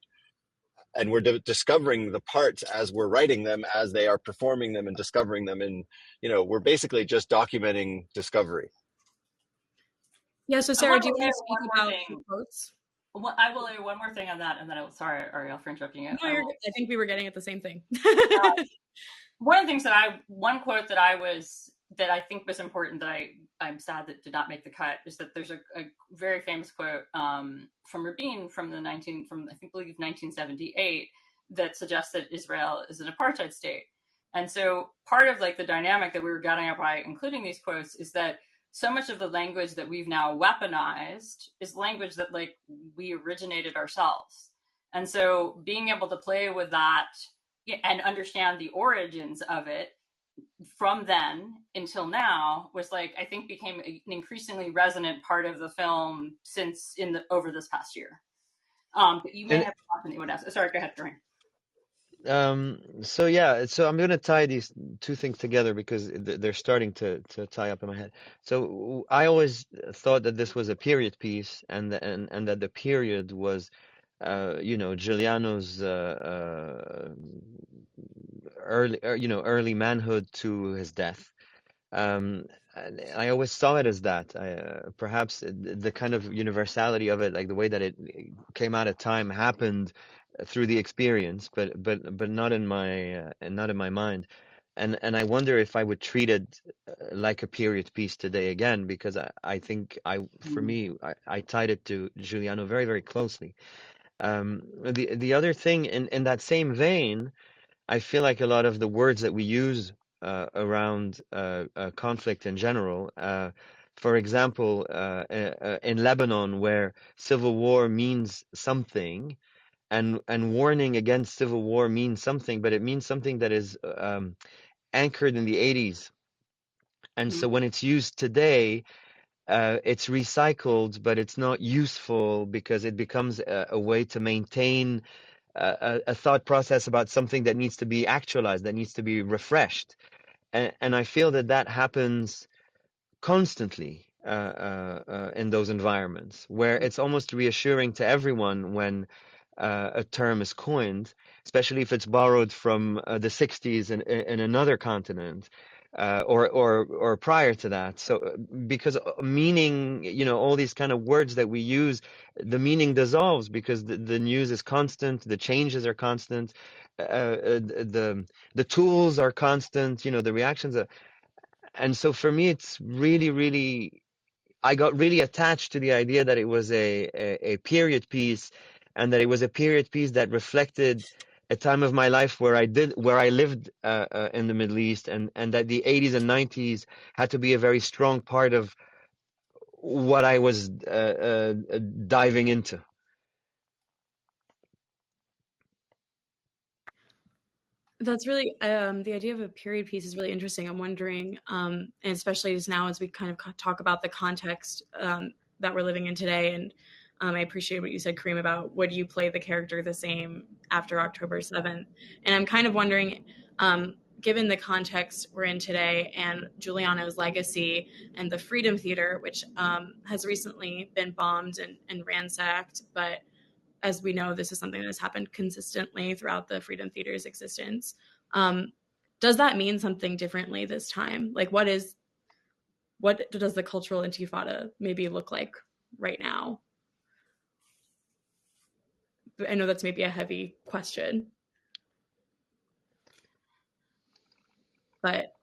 Speaker 3: And we're discovering the parts as we're writing them, as they are performing them and discovering them. And, we're basically just documenting discovery.
Speaker 1: Yeah, so Sarah, do you want to speak about the quotes?
Speaker 2: Well, I will do one more thing on that, and then sorry, Ariel, for interrupting you.
Speaker 1: No, I think we were getting at the same thing.
Speaker 2: one quote that I think was important that I'm sad that did not make the cut is that there's a very famous quote from Rabin from I believe 1978 that suggests that Israel is an apartheid state. And so part of like the dynamic that we were getting at by including these quotes is that so much of the language that we've now weaponized is language that like we originated ourselves. And so being able to play with that and understand the origins of it from then until now was like, I think became an increasingly resonant part of the film over this past year. But you may have something you would ask. Sorry, go ahead, Karim.
Speaker 6: So I'm going to tie these two things together because they're starting to tie up in my head. So I always thought that this was a period piece, and that the period was, Giuliano's early manhood to his death. And I always saw it as that. Perhaps the kind of universality of it, like the way that it came out of time, happened through the experience, but not in my mind. And I wonder if I would treat it like a period piece today again, because I think for me, I tied it to Giuliano very, very closely. The other thing in that same vein, I feel like a lot of the words that we use around conflict in general, for example, in Lebanon, where civil war means something, and warning against civil war means something, but it means something that is anchored in the 80s. And so when it's used today, it's recycled, but it's not useful because it becomes a way to maintain a thought process about something that needs to be actualized, that needs to be refreshed. And I feel that happens constantly in those environments where it's almost reassuring to everyone when a term is coined, especially if it's borrowed from the 60s in another continent. Or prior to that. So because meaning, all these kind of words that we use, the meaning dissolves because the news is constant, the changes are constant, the tools are constant, the reactions are. And so for me, it's really, really, I got really attached to the idea that it was a period piece, and that it was a period piece that reflected a time of my life where I lived in the Middle East, and that the 80s and 90s had to be a very strong part of what I was diving into.
Speaker 1: That's really the idea of a period piece is really interesting. I'm wondering, and especially as now as we kind of talk about the context that we're living in today, and I appreciate what you said, Karim, about would you play the character the same after October 7th? And I'm kind of wondering, given the context we're in today and Giuliano's legacy and the Freedom Theater, which has recently been bombed and ransacked, but as we know, this is something that has happened consistently throughout the Freedom Theater's existence. Does that mean something differently this time? Like, what does the cultural intifada maybe look like right now? I know that's maybe a heavy question, but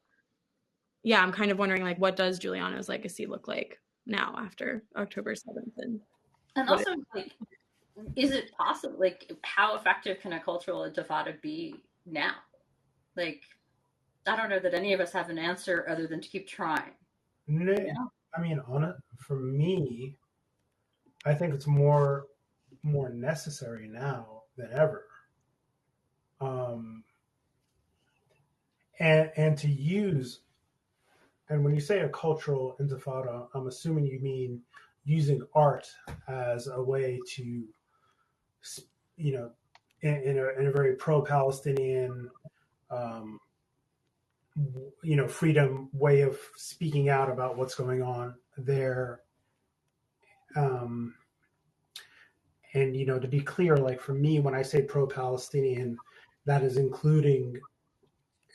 Speaker 1: yeah, I'm kind of wondering, like, what does Giuliano's legacy look like now after October 7th?
Speaker 2: And also, like, is it possible, like, how effective can a cultural intifada be now? Like, I don't know that any of us have an answer other than to keep trying.
Speaker 4: No, I mean, for me, I think it's more necessary now than ever. And to use, and when you say a cultural intifada, I'm assuming you mean using art as a way to, in a very pro-Palestinian, freedom way of speaking out about what's going on there. And, to be clear, like for me, when I say pro-Palestinian, that is including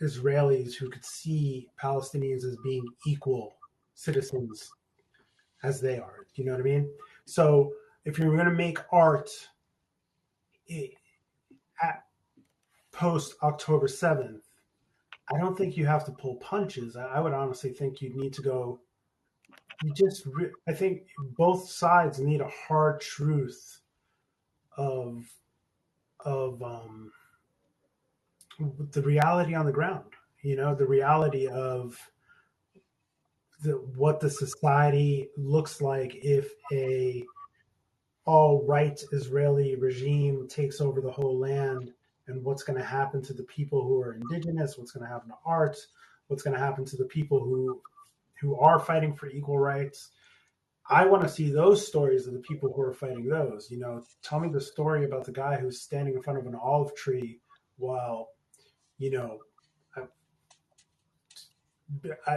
Speaker 4: Israelis who could see Palestinians as being equal citizens as they are. Do you know what I mean? So if you're going to make art at post October 7th, I don't think you have to pull punches. I would honestly think you need to go. I think both sides need a hard truth of of the reality on the ground. The reality of what the society looks like if a all right Israeli regime takes over the whole land, and what's going to happen to the people who are indigenous, what's going to happen to art, what's going to happen to the people who are fighting for equal rights. I want to see those stories of the people who are fighting those. Tell me the story about the guy who's standing in front of an olive tree while, you know,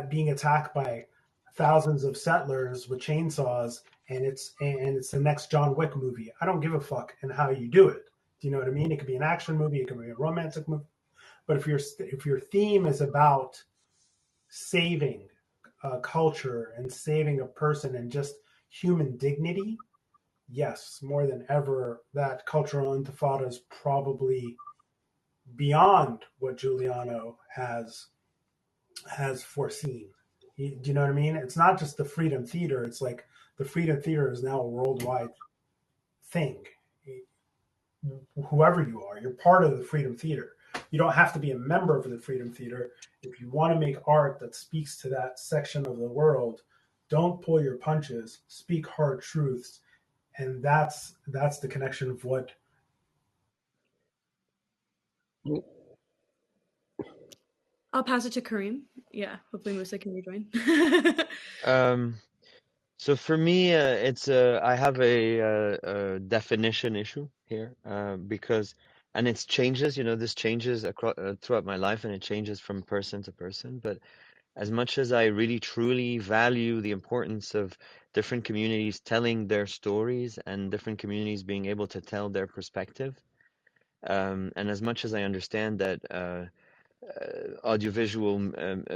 Speaker 4: being attacked by thousands of settlers with chainsaws, and it's the next John Wick movie. I don't give a fuck and how you do it. Do you know what I mean? It could be an action movie, it could be a romantic movie, but if your theme is about saving a culture and saving a person and just human dignity, yes, more than ever, that cultural intifada is probably beyond what Giuliano has foreseen. Do you know what I mean? It's not just the Freedom Theater. It's like the Freedom Theater is now a worldwide thing. Whoever you are, you're part of the Freedom Theater. You don't have to be a member of the Freedom Theater. If you want to make art that speaks to that section of the world, don't pull your punches, speak hard truths. And that's the connection of what.
Speaker 1: I'll pass it to Karim. Yeah, hopefully Mousa can rejoin.
Speaker 6: So for me, I have a definition issue here because, and it changes. This changes across throughout my life, and it changes from person to person. But as much as I really truly value the importance of different communities telling their stories and different communities being able to tell their perspective, and as much as I understand that audiovisual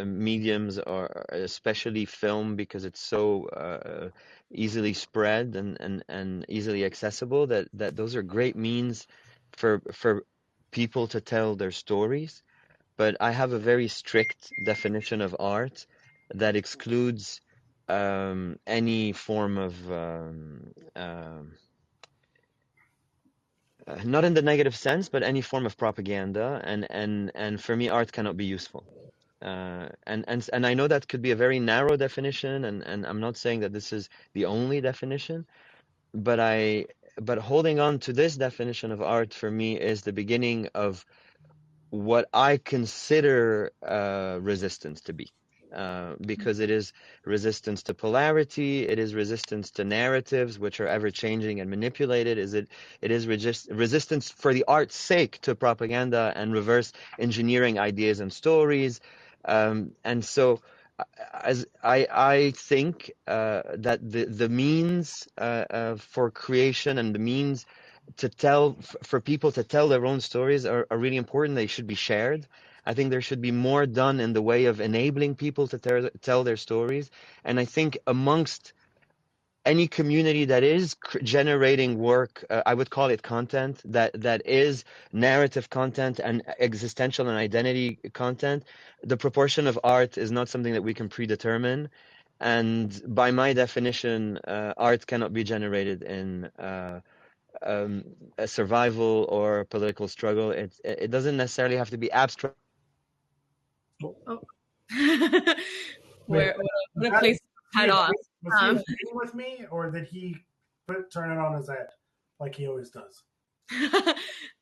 Speaker 6: mediums, or especially film, because it's so easily spread and easily accessible, that those are great means for people to tell their stories. But I have a very strict definition of art that excludes any form of not in the negative sense, but any form of propaganda, and for me, art cannot be useful. And I know that could be a very narrow definition, and I'm not saying that this is the only definition, but holding on to this definition of art for me is the beginning of what I consider resistance to be. Because it is resistance to polarity, it is resistance to narratives which are ever changing and manipulated. It is resistance for the art's sake to propaganda and reverse engineering ideas and stories. And so, as I think that the means for creation and the means to tell for people to tell their own stories are really important. They should be shared. I think there should be more done in the way of enabling people to tell their stories. And I think amongst any community that is generating work, I would call it content, that is narrative content and existential and identity content, the proportion of art is not something that we can predetermine. And by my definition, art cannot be generated in a survival or political struggle. It doesn't necessarily have to be abstract.
Speaker 1: Oh.
Speaker 4: Wait,
Speaker 1: what a place to head off.
Speaker 4: Was he agreeing with me, or did he turn it on his head like he always does?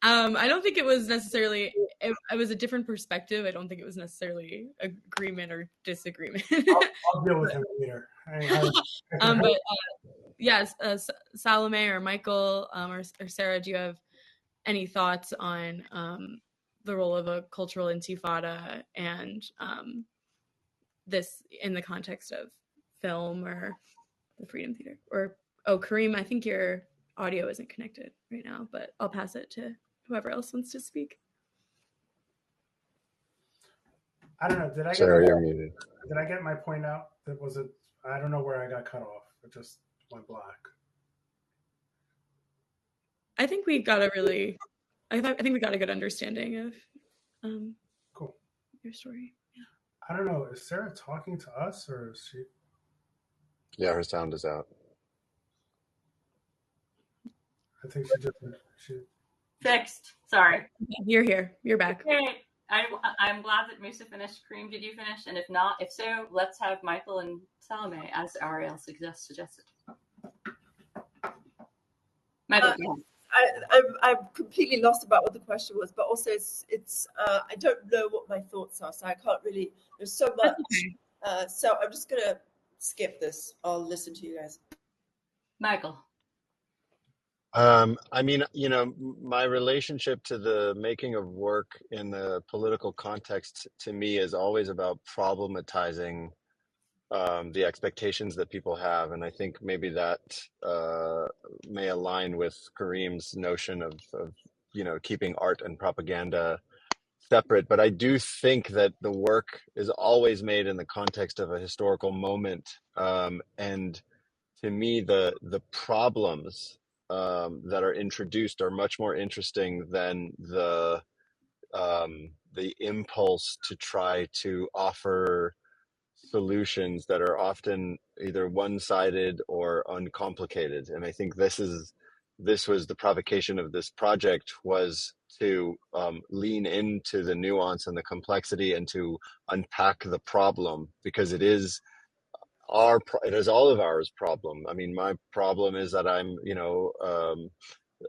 Speaker 1: I don't think it was necessarily. It was a different perspective. I don't think it was necessarily agreement or disagreement.
Speaker 4: I'll deal with him later.
Speaker 1: But yes, Salome or Micheal or Sarah, do you have any thoughts on the role of a cultural intifada and this in the context of film or the Freedom Theater? Or Karim, I think your audio isn't connected right now, but I'll pass it to whoever else wants to speak.
Speaker 4: I don't know. Did I get my point out? That was it. I don't know where I got cut off. It just went black.
Speaker 1: I think we got a really. I think we got a good understanding of.
Speaker 4: Cool.
Speaker 1: your story. Yeah.
Speaker 4: I don't know. Is Sarah talking to us or is she?
Speaker 3: Yeah, her sound is out.
Speaker 4: I think she just
Speaker 2: Fixed. Sorry.
Speaker 1: You're here. You're back.
Speaker 2: Great. I'm glad that Mousa finished. Karim, did you finish? And if so, let's have Micheal and Salome, as Ariel suggested. Micheal,
Speaker 5: I'm completely lost about what the question was, but also it's I don't know what my thoughts are, so I can't really. There's so much, so I'm just gonna skip this. I'll listen to you guys.
Speaker 2: Micheal.
Speaker 3: I mean, my relationship to the making of work in the political context to me is always about problematizing the expectations that people have. And I think maybe that may align with Karim's notion of keeping art and propaganda separate. But I do think that the work is always made in the context of a historical moment. And to me, the problems that are introduced are much more interesting than the impulse to try to offer solutions that are often either one-sided or uncomplicated. And I think this was the provocation of this project, was to lean into the nuance and the complexity and to unpack the problem, because it is all of ours problem. I mean, my problem is that I'm,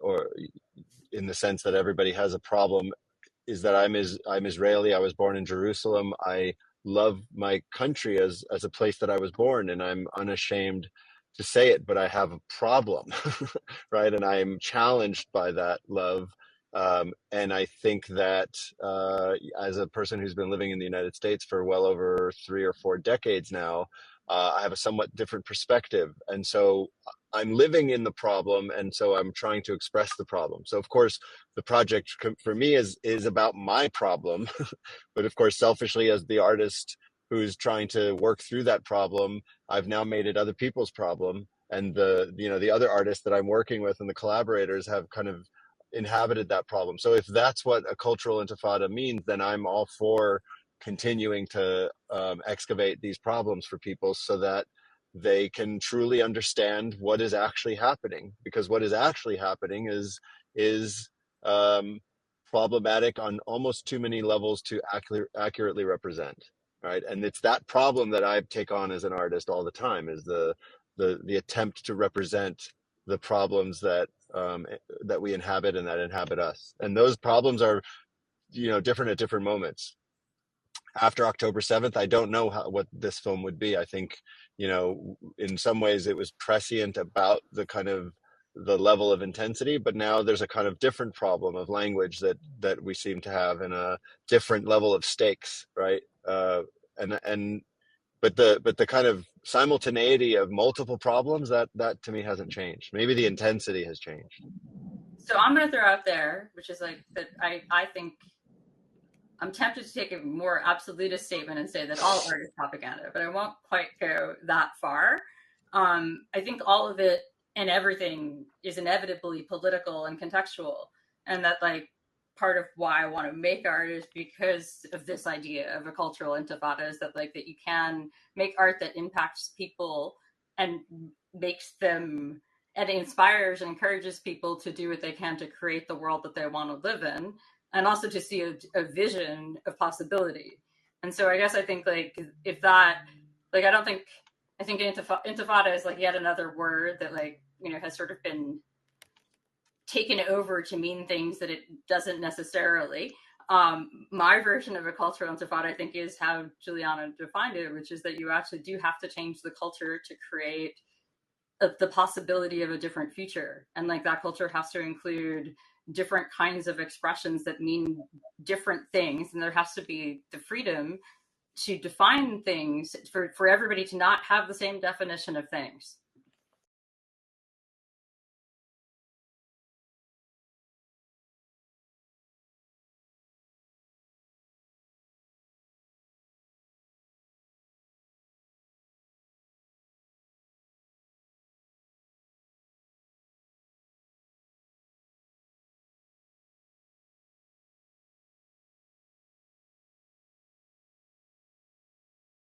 Speaker 3: or in the sense that everybody has a problem, is that I'm Israeli. I was born in Jerusalem. I love my country as a place that I was born, and I'm unashamed to say it, but I have a problem, right? And I am challenged by that love. And I think that as a person who's been living in the United States for well over 3 or 4 decades now, I have a somewhat different perspective. And so I'm living in the problem, and so I'm trying to express the problem. So of course, the project for me is about my problem, but of course, selfishly, as the artist who's trying to work through that problem, I've now made it other people's problem. And the other artists that I'm working with and the collaborators have kind of inhabited that problem. So if that's what a cultural intifada means, then I'm all for continuing to excavate these problems for people so that they can truly understand what is actually happening. Because what is actually happening is problematic on almost too many levels to accurately represent, right? And it's that problem that I take on as an artist all the time, is the attempt to represent the problems that we inhabit and that inhabit us. And those problems are different at different moments. After October 7th, I don't know what this film would be. I think, in some ways it was prescient about the kind of the level of intensity, but now there's a kind of different problem of language that we seem to have, and a different level of stakes, right? But the kind of simultaneity of multiple problems, that to me hasn't changed. Maybe the intensity has changed.
Speaker 2: So I'm going to throw out there, which is like that I think I'm tempted to take a more absolutist statement and say that all art is propaganda, but I won't quite go that far. I think all of it and everything is inevitably political and contextual, and that like part of why I want to make art is because of this idea of a cultural intifada, is that like that you can make art that impacts people and makes them, and inspires and encourages people to do what they can to create the world that they want to live in, and also to see a vision of possibility. And so I guess I think like if that, like I think intifada is like yet another word that like, has sort of been taken over to mean things that it doesn't necessarily. My version of a cultural intifada, I think, is how Juliana defined it, which is that you actually do have to change the culture to create the possibility of a different future. And like that culture has to include different kinds of expressions that mean different things. And there has to be the freedom to define things for everybody to not have the same definition of things.